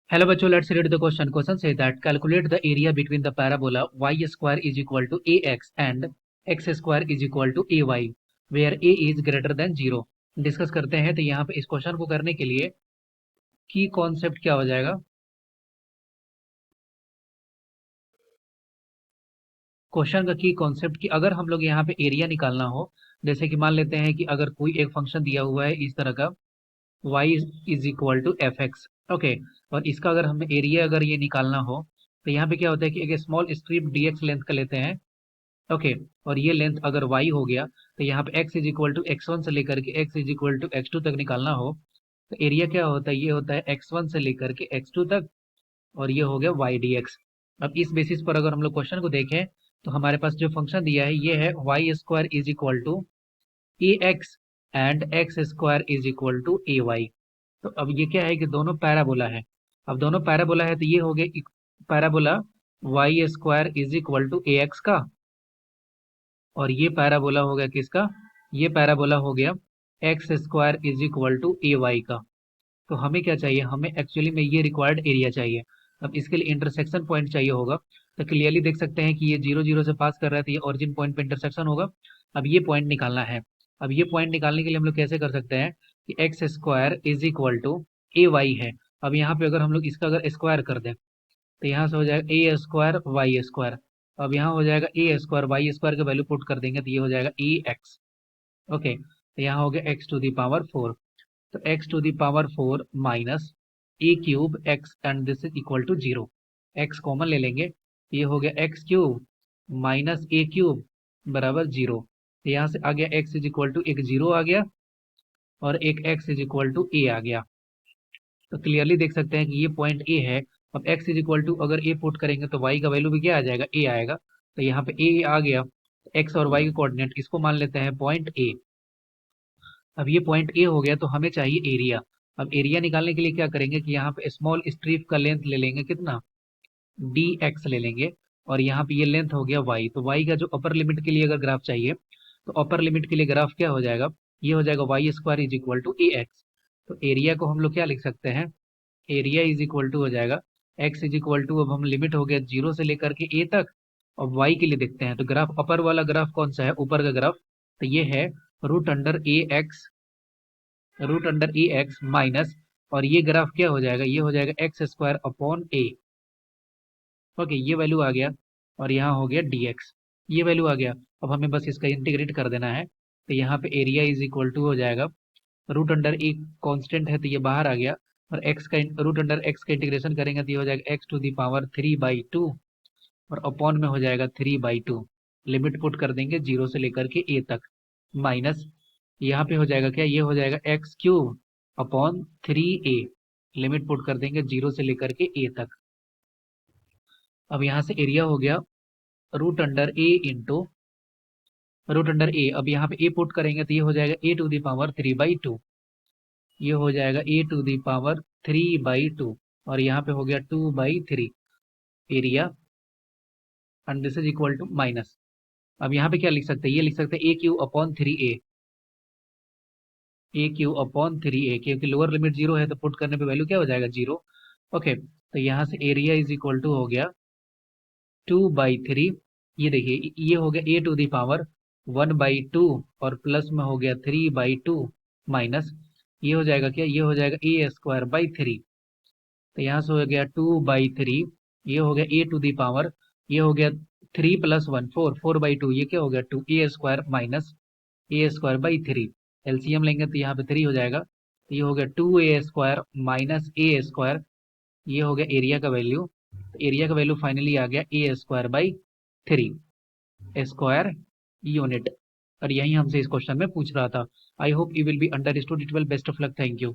Hello bachcho, let's read the question. Question says that calculate the area between the parabola y square is equal to ax and x square is equal to ay where a is greater than 0. Discuss करते हैं। तो यहाँ पे इस question को करने के लिए की कॉन्सेप्ट क्या हो जाएगा। क्वेश्चन का की कॉन्सेप्ट कि अगर हम लोग यहाँ पे एरिया निकालना हो, जैसे कि मान लेते हैं कि अगर कोई एक फंक्शन दिया हुआ है इस तरह का y is equal to f x, okay, और इसका अगर हमें एरिया अगर ये निकालना हो तो यहाँ पे क्या होता है कि एक स्मॉल स्ट्रिप dx लेंथ का लेते हैं, ओके, और ये लेंथ अगर y हो गया तो यहाँ पे x is equal to x1 से लेकर के x is equal to x2 तक निकालना हो तो एरिया क्या होता है, ये होता है x1 से लेकर के x2 तक, और ये हो गया y dx। अब इस बेसिस पर अगर हम लोग क्वेश्चन को देखें तो हमारे पास जो फंक्शन दिया है ये है y square is equal to a x and x square is equal to a y. तो अब ये क्या है कि दोनों पैराबोला है। अब दोनों पैराबोला है तो ये हो गया parabola y square is equal to a x का, और ये पैराबोला हो गया किसका, ये पैराबोला हो गया x square is equal to a y का। तो हमें क्या चाहिए, हमें एक्चुअली में ये रिक्वायर्ड एरिया चाहिए। अब इसके लिए इंटरसेक्शन पॉइंट चाहिए होगा। तो क्लियरली देख सकते हैं कि ये 0 0 से पास कर रहा है तो ये ओरिजिन पॉइंट पे इंटरसेक्शन होगा। अब ये पॉइंट निकालना है। अब ये पॉइंट निकालने के लिए हम लोग कैसे कर सकते हैं कि x square is equal to a y है। अब यहाँ पे अगर हम लोग इसका अगर स्क्वायर कर दें तो यहाँ से हो जाएगा ए स्क्वायर वाई स्क्वायर। अब यहाँ हो जाएगा ए स्क्वायर वाई स्क्वायर का वैल्यू पुट कर देंगे तो ये हो जाएगा ए एक्स, ओके। तो यहाँ हो गया एक्स टू दी पावर 4। तो x to the power 4 minus a cube x and this is equal to 0। x common ले लेंगे, ये हो गया x cube minus a cube बराबर 0। तो यहाँ से आ गया x इज इक्वल टू एक 0 आ गया और एक x इज इक्वल टू ए आ गया। तो क्लियरली देख सकते हैं कि ये पॉइंट ए है। अब x इज इक्वल टू अगर ए पुट करेंगे तो y का वैल्यू भी क्या आ जाएगा, ए आएगा। तो यहाँ पे ए आ गया, x और y के कोऑर्डिनेट इसको मान लेते हैं पॉइंट ए। अब ये पॉइंट ए हो गया तो हमें चाहिए एरिया। अब एरिया निकालने के लिए क्या करेंगे कि यहाँ पे स्मॉल स्ट्रिप का लेंथ ले लेंगे, कितना, डी एक्स ले लेंगे, और यहाँ पे ये लेंथ हो गया वाई। तो वाई का जो अपर लिमिट के लिए अगर ग्राफ चाहिए तो अपर लिमिट के लिए ग्राफ क्या हो जाएगा, ये हो जाएगा y square is equal to a x. तो एरिया को हम लोग क्या लिख सकते हैं, एरिया इज इक्वल टू हो जाएगा एक्स इज इक्वल टू, अब हम लिमिट हो गया 0 से लेकर के ए तक। अब वाई के लिए देखते हैं तो ग्राफ अपर वाला ग्राफ कौन सा है, ऊपर का ग्राफ, तो ये है रूट अंडर ए एक्स, रूट अंडर ए एक्स माइनस, और ये ग्राफ क्या हो जाएगा, ये हो जाएगा एक्स स्क्वायर अपॉन ए, ओके, ये वैल्यू आ गया। और यहाँ हो गया डी एक्स, ये वैल्यू आ गया। अब हमें बस इसका इंटीग्रेट कर देना है। तो यहाँ पे एरिया इज इक्वल टू हो जाएगा रूट अंडर ए, कांस्टेंट है तो ये बाहर आ गया, और एक्स का रूट अंडर एक्स का इंटीग्रेशन करेंगे तो ये हो जाएगा एक्स टू दी पावर 3/2, और अपॉन में हो जाएगा 3/2। लिमिट पुट कर देंगे 0 से लेकर के ए तक, माइनस यहाँ पे हो जाएगा क्या, ये हो जाएगा x cube upon 3a। Limit put कर देंगे 0 से लेकर के a तक। अब यहाँ से एरिया हो गया रूट अंडर ए इंटू रूट अंडर ए। अब यहाँ पे a पुट करेंगे तो ये हो जाएगा a टू दी पावर 3/2, ये हो जाएगा a टू दी पावर 3/2, और यहाँ पे हो गया 2/3 area, and this is equal to minus. अब यहाँ पे क्या लिख सकते हैं, ये लिख सकते हैं a Q upon 3a, A Q upon 3a, क्योंकि लोअर लिमिट 0 है तो पुट करने पे वैल्यू क्या हो जाएगा, 0, ओके। तो यहाँ से एरिया इज इक्वल टू हो गया 2/3, ये देखिए ये हो गया ए टू दी पावर 1/2, और प्लस में हो गया 3/2 माइनस, ये हो जाएगा क्या, ये हो जाएगा ए स्क्वायर बाई 3। तो यहाँ से हो गया 2/3, ये हो गया ए टू दी पावर, ये हो गया 3 + 1 4, 4/2, ये क्या हो गया 2 A square minus A square by 3। LCM लेंगे तो यहाँ पे 3 हो जाएगा, तो ये हो गया 2a square minus A square, ये हो गया एरिया का वैल्यू। तो एरिया का वैल्यू फाइनली आ गया ए स्क्वायर बाई 3 स्क्वायर यूनिट। और यही हमसे इस क्वेश्चन में पूछ रहा था। I hope you will be understood it. Well, best of luck, thank you.